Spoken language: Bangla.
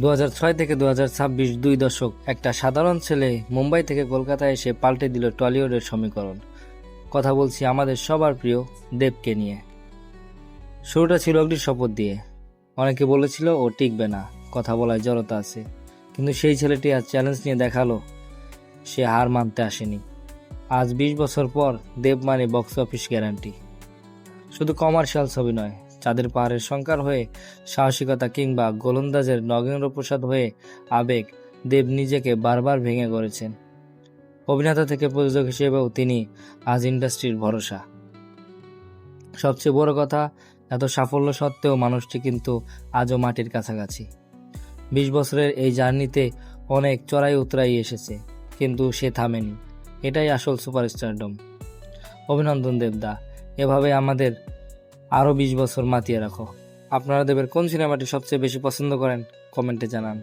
2006 থেকে 2026 দুই দশক একটা সাধারণ ছেলে মুম্বাই থেকে কলকাতায় এসে পাল্টে দিল টলিউডের সমীকরণ। কথা বলছি আমাদের সবার প্রিয় দেবকে নিয়ে। শুরুটা ছিল অগ্নির শপথ দিয়ে। অনেকে বলেছিল ও টিকবে না, কথা বলায় জড়তা আছে, কিন্তু সেই ছেলেটি আজ চ্যালেঞ্জ নিয়ে দেখালো সে হার মানতে আসেনি। আজ 20 বছর পর দেব মানে বক্স অফিস গ্যারান্টি। শুধু কমার্শিয়াল ছবি নয়, চাঁদের পাহাড়ের শঙ্কর হয়ে সাহসিকতা কিংবা গোলন্দাজের নগেন্দ্র প্রসাদ হয়ে আবেগ, দেব নিজেকে বারবার ভেঙে করেছেন। অভিনেতা থেকে প্রযোজক হিসেবেও তিনি আজ ইন্ডাস্ট্রির ভরসা। সবচেয়ে বড় কথা, এত সাফল্য সত্ত্বেও মানুষটি কিন্তু আজও মাটির কাছাকাছি। 20 বছরের এই জার্নিতে অনেক চড়াই উতরাই এসেছে, কিন্তু সে থামেনি। এটাই আসল সুপারস্টারডম। অভিনন্দন দেবদা, এভাবে আমাদের আরও 20 বছর মাতিয়ে রাখো। আপনারা দেবের কোন সিনেমাটি সবচেয়ে বেশি পছন্দ করেন কমেন্টে জানান।